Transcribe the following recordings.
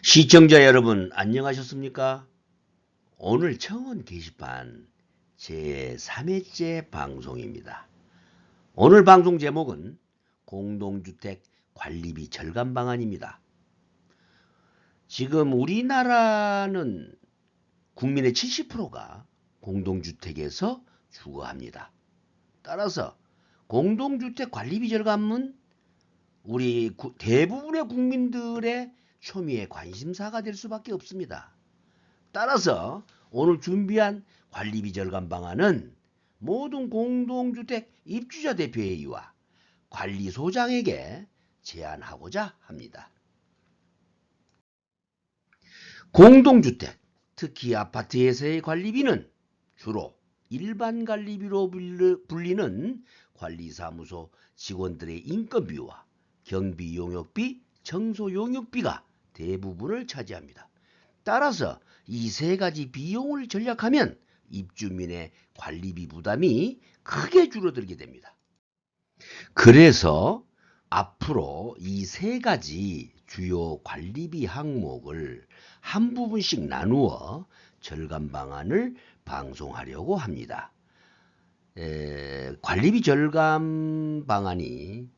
시청자 여러분 안녕하셨습니까? 오늘 청원 게시판 제3회째 방송입니다. 오늘 방송 제목은 공동주택 관리비 절감 방안입니다. 지금 우리나라는 국민의 70%가 공동주택에서 주거합니다. 따라서 공동주택 관리비 절감은 우리 대부분의 국민들의 초미의 관심사가 될 수밖에 없습니다. 따라서 오늘 준비한 관리비 절감 방안은 모든 공동주택 입주자 대표회의와 관리소장에게 제안하고자 합니다. 공동주택, 특히 아파트에서의 관리비는 주로 일반 관리비로 불리는 관리사무소 직원들의 인건비와 경비 용역비, 청소 용역비가 대부분을 차지합니다. 따라서 이 세 가지 비용을 절약하면 입주민의 관리비 부담이 크게 줄어들게 됩니다. 그래서 앞으로 이 세 가지 주요 관리비 항목을 한 부분씩 나누어 절감 방안을 방송하려고 합니다. 관리비 절감 방안이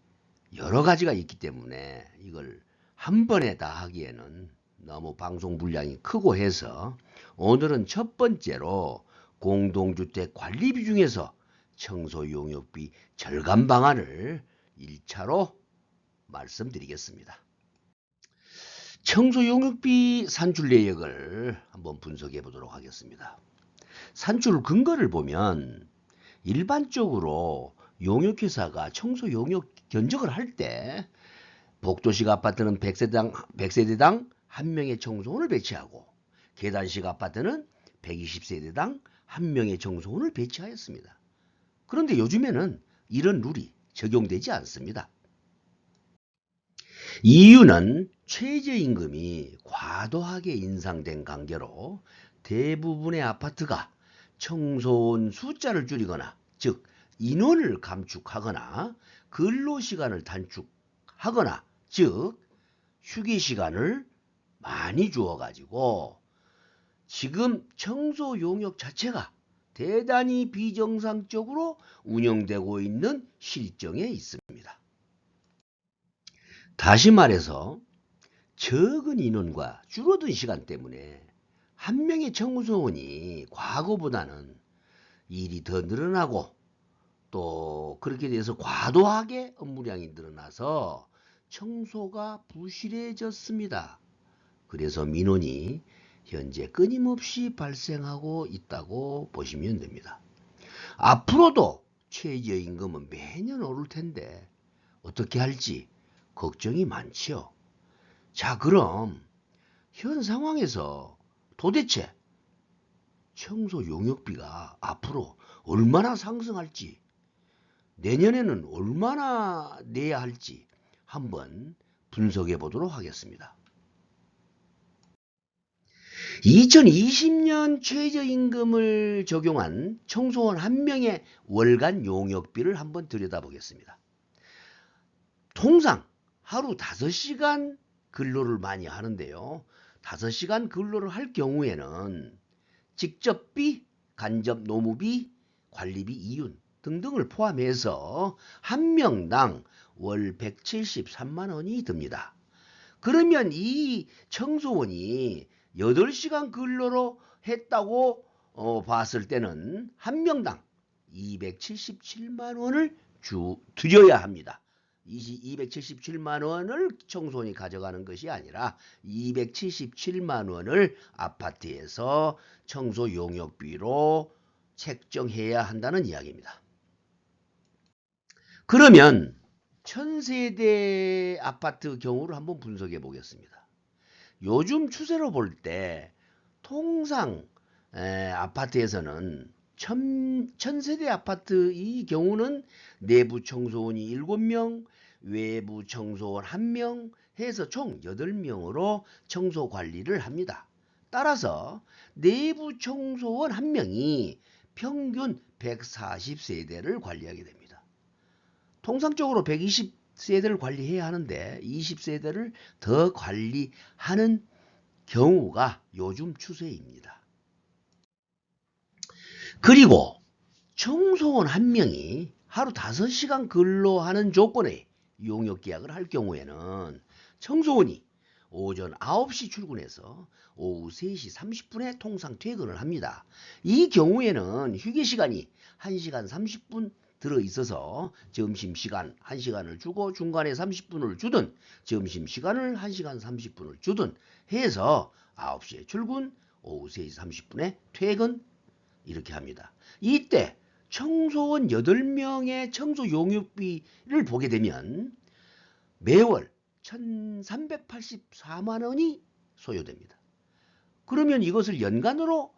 여러 가지가 있기 때문에 이걸 한 번에 다 하기에는 너무 방송 분량이 크고 해서 오늘은 첫 번째로 공동주택 관리비 중에서 청소 용역비 절감 방안을 1차로 말씀드리겠습니다. 청소 용역비 산출 내역을 한번 분석해 보도록 하겠습니다. 산출 근거를 보면 일반적으로 용역회사가 청소 용역 견적을 할 때 복도식 아파트는 100세대당 1명의 청소원을 배치하고 계단식 아파트는 120세대당 1명의 청소원을 배치하였습니다. 그런데 요즘에는 이런 룰이 적용되지 않습니다. 이유는 최저임금이 과도하게 인상된 관계로 대부분의 아파트가 청소원 숫자를 줄이거나 즉 인원을 감축하거나 근로시간을 단축하거나 즉 휴게시간을 많이 주어가지고 지금 청소 용역 자체가 대단히 비정상적으로 운영되고 있는 실정에 있습니다. 다시 말해서 적은 인원과 줄어든 시간 때문에 한 명의 청소원이 과거보다는 일이 더 늘어나고 또 그렇게 돼서 과도하게 업무량이 늘어나서 청소가 부실해졌습니다. 그래서 민원이 현재 끊임없이 발생하고 있다고 보시면 됩니다. 앞으로도 최저임금은 매년 오를 텐데 어떻게 할지 걱정이 많지요. 자, 그럼 현 상황에서 도대체 청소 용역비가 앞으로 얼마나 상승할지 내년에는 얼마나 내야 할지 한번 분석해 보도록 하겠습니다. 2020년 최저임금을 적용한 청소원 한 명의 월간 용역비를 한번 들여다보겠습니다. 통상 하루 5시간 근로를 많이 하는데요. 5시간 근로를 할 경우에는 직접비, 간접 노무비, 관리비 이윤 등등을 포함해서 한 명당 월 173만 원이 듭니다. 그러면 이 청소원이 8시간 근로로 했다고 봤을 때는 한 명당 277만 원을 드려야 합니다. 277만 원을 청소년이 가져가는 것이 아니라 277만 원을 아파트에서 청소 용역비로 책정해야 한다는 이야기입니다. 그러면 1000세대 아파트 경우를 한번 분석해 보겠습니다. 요즘 추세로 볼 때 통상 아파트에서는 1000세대 아파트 이 경우는 내부 청소원이 7명, 외부 청소원 1명 해서 총 8명으로 청소 관리를 합니다. 따라서 내부 청소원 1명이 평균 140세대를 관리하게 됩니다. 통상적으로 120세대를 관리해야 하는데 20세대를 더 관리하는 경우가 요즘 추세입니다. 그리고 청소원 한 명이 하루 5시간 근로하는 조건에 용역계약을 할 경우에는 청소원이 오전 9시 출근해서 오후 3시 30분에 통상 퇴근을 합니다. 이 경우에는 휴게시간이 1시간 30분 들어있어서 점심시간 1시간을 주고 중간에 30분을 주든 점심시간을 1시간 30분을 주든 해서 9시에 출근, 오후 3시 30분에 퇴근 이렇게 합니다. 이때 청소원 8명의 청소 용역비를 보게 되면 매월 1,384만 원이 소요됩니다. 그러면 이것을 연간으로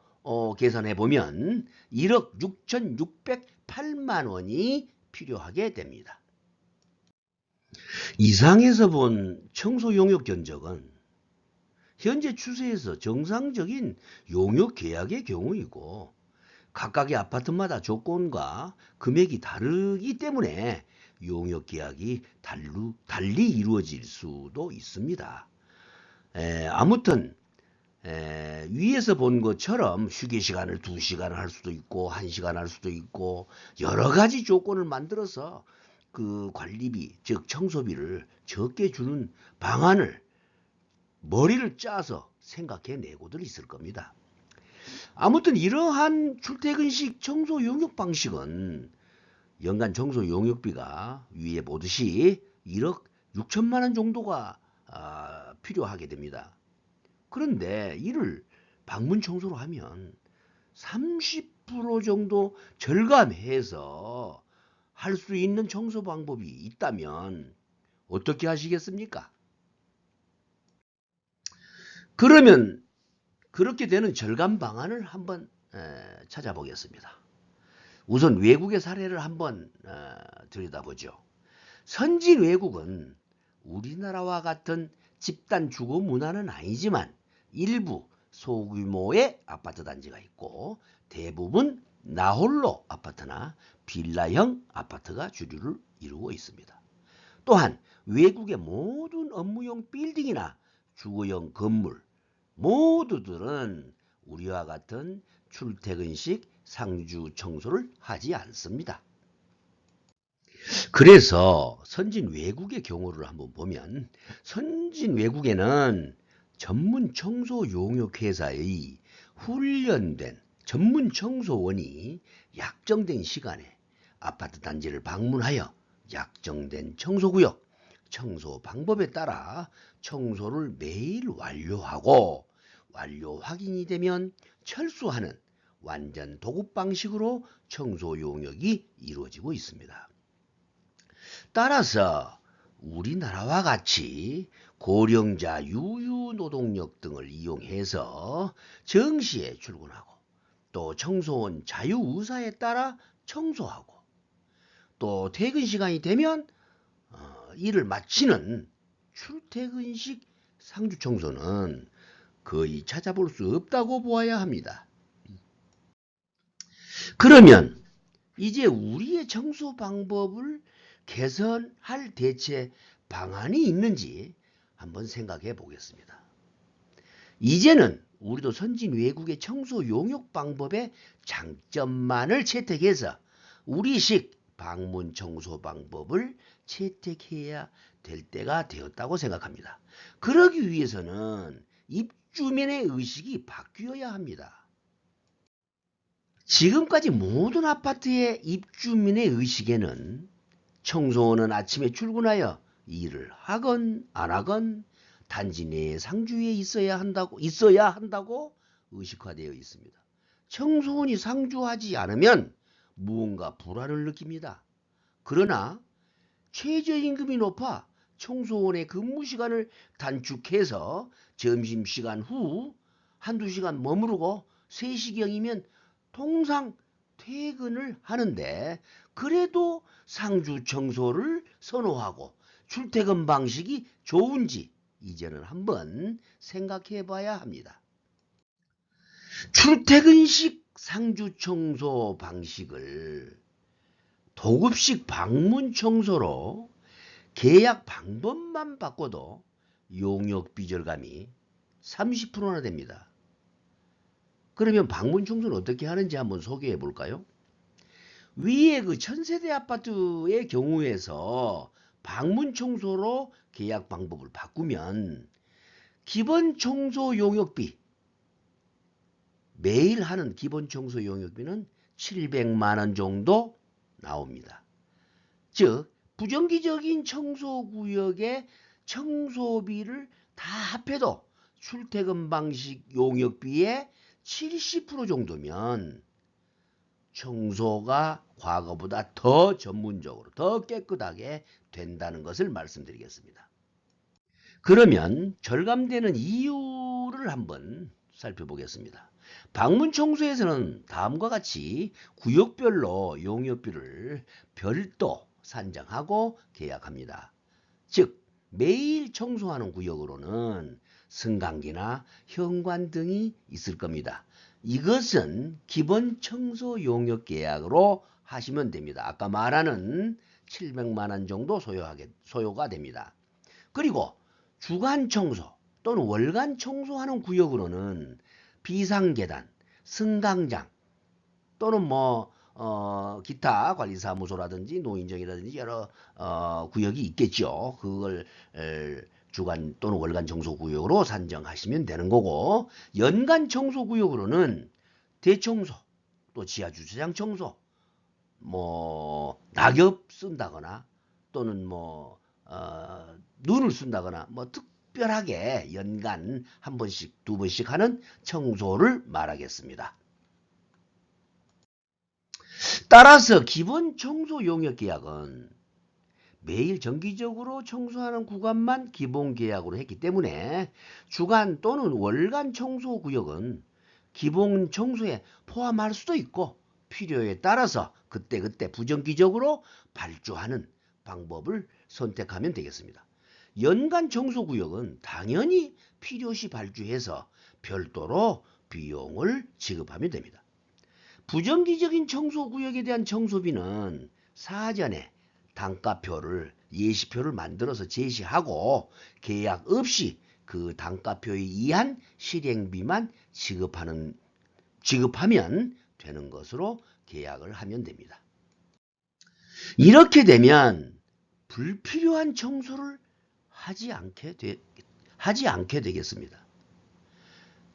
계산해 보면 1억 6,608만 원이 필요하게 됩니다. 이상에서 본 청소 용역 견적은 현재 추세에서 정상적인 용역 계약의 경우이고 각각의 아파트마다 조건과 금액이 다르기 때문에 용역 계약이 달리 이루어질 수도 있습니다. 아무튼 위에서 본 것처럼 휴게 시간을 2시간 할 수도 있고 1시간 할 수도 있고 여러 가지 조건을 만들어서 그 관리비 즉 청소비를 적게 주는 방안을 머리를 짜서 생각해 내고들 있을 겁니다. 아무튼 이러한 출퇴근식 청소 용역 방식은 연간 청소 용역비가 위에 보듯이 1억 6천만 원 정도가 필요하게 됩니다. 그런데 이를 방문 청소로 하면 30% 정도 절감해서 할 수 있는 청소 방법이 있다면 어떻게 하시겠습니까? 그러면 그렇게 되는 절감 방안을 한번 찾아보겠습니다. 우선 외국의 사례를 한번 들여다보죠. 선진 외국은 우리나라와 같은 집단 주거 문화는 아니지만 일부 소규모의 아파트 단지가 있고 대부분 나홀로 아파트나 빌라형 아파트가 주류를 이루고 있습니다. 또한 외국의 모든 업무용 빌딩이나 주거용 건물 모두들은 우리와 같은 출퇴근식 상주 청소를 하지 않습니다. 그래서 선진 외국의 경우를 한번 보면 선진 외국에는 전문 청소 용역 회사의 훈련된 전문 청소원이 약정된 시간에 아파트 단지를 방문하여 약정된 청소구역, 청소 방법에 따라 청소를 매일 완료하고 완료 확인이 되면 철수하는 완전 도급 방식으로 청소 용역이 이루어지고 있습니다. 따라서 우리나라와 같이 고령자 유유노동력 등을 이용해서 정시에 출근하고 또 청소원 자유의사에 따라 청소하고 또 퇴근 시간이 되면 일을 마치는 출퇴근식 상주 청소는 거의 찾아볼 수 없다고 보아야 합니다. 그러면 이제 우리의 청소 방법을 개선할 대체 방안이 있는지 한번 생각해 보겠습니다. 이제는 우리도 선진 외국의 청소 용역 방법의 장점만을 채택해서 우리식 방문 청소 방법을 채택해야 될 때가 되었다고 생각합니다. 그러기 위해서는 입주민의 의식이 바뀌어야 합니다. 지금까지 모든 아파트의 입주민의 의식에는 청소원은 아침에 출근하여 일을 하건 안 하건 단지 내에 상주에 있어야 한다고 의식화되어 있습니다. 청소원이 상주하지 않으면 무언가 불안을 느낍니다. 그러나 최저임금이 높아 청소원의 근무 시간을 단축해서 점심시간 후 한두 시간 머무르고 3시경이면 통상 퇴근을 하는데 그래도 상주 청소를 선호하고 출퇴근 방식이 좋은지 이제는 한번 생각해 봐야 합니다. 출퇴근식 상주 청소 방식을 도급식 방문 청소로 계약 방법만 바꿔도 용역 비절감이 30%나 됩니다. 그러면 방문 청소는 어떻게 하는지 한번 소개해 볼까요? 위에 그 천세대 아파트의 경우에서 방문 청소로 계약 방법을 바꾸면 기본 청소 용역비, 매일 하는 기본 청소 용역비는 700만 원 정도 나옵니다. 즉 부정기적인 청소구역의 청소비를 다 합해도 출퇴근 방식 용역비의 70% 정도면 청소가 과거보다 더 전문적으로 더 깨끗하게 된다는 것을 말씀드리겠습니다. 그러면 절감되는 이유를 한번 살펴보겠습니다. 방문 청소에서는 다음과 같이 구역별로 용역비를 별도 산정하고 계약합니다. 즉 매일 청소하는 구역으로는 승강기나 현관 등이 있을 겁니다. 이것은 기본 청소 용역 계약으로 하시면 됩니다. 아까 말하는 700만 원 정도 소요가 됩니다. 그리고 주간 청소 또는 월간 청소하는 구역으로는 비상계단, 승강장 또는 기타 관리사무소라든지 노인정이라든지 여러 구역이 있겠죠. 그걸 주간 또는 월간 청소구역으로 산정하시면 되는 거고, 연간 청소구역으로는 대청소, 또 지하주차장 청소, 낙엽 쓴다거나 또는 눈을 쓴다거나 특별하게 연간 한 번씩, 두 번씩 하는 청소를 말하겠습니다. 따라서 기본 청소 용역 계약은 매일 정기적으로 청소하는 구간만 기본 계약으로 했기 때문에 주간 또는 월간 청소 구역은 기본 청소에 포함할 수도 있고 필요에 따라서 그때그때 부정기적으로 발주하는 방법을 선택하면 되겠습니다. 연간 청소 구역은 당연히 필요시 발주해서 별도로 비용을 지급하면 됩니다. 부정기적인 청소구역에 대한 청소비는 사전에 단가표를, 예시표를 만들어서 제시하고 계약 없이 그 단가표에 의한 실행비만 지급하면 되는 것으로 계약을 하면 됩니다. 이렇게 되면 불필요한 청소를 하지 않게 되겠습니다.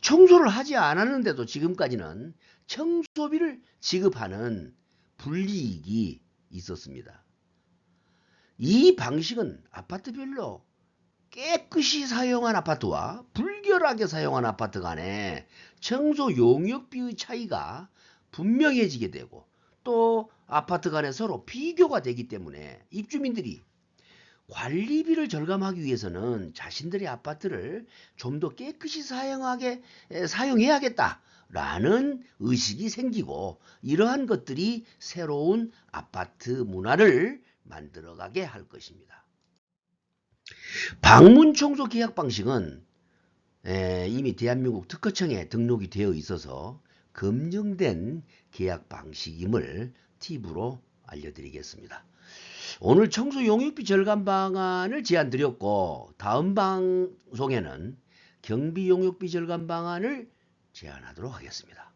청소를 하지 않았는데도 지금까지는 청소비를 지급하는 불이익이 있었습니다. 이 방식은 아파트별로 깨끗이 사용한 아파트와 불결하게 사용한 아파트 간에 청소 용역비의 차이가 분명해지게 되고 또 아파트 간에 서로 비교가 되기 때문에 입주민들이 관리비를 절감하기 위해서는 자신들의 아파트를 좀 더 깨끗이 사용해야겠다라는 의식이 생기고 이러한 것들이 새로운 아파트 문화를 만들어가게 할 것입니다. 방문 청소 계약 방식은 이미 대한민국 특허청에 등록이 되어 있어서 검증된 계약 방식임을 팁으로 알려드리겠습니다. 오늘 청소 용역비 절감 방안을 제안드렸고 다음 방송에는 경비 용역비 절감 방안을 제안하도록 하겠습니다.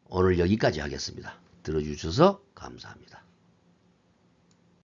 오늘 여기까지 하겠습니다. 들어주셔서 감사합니다.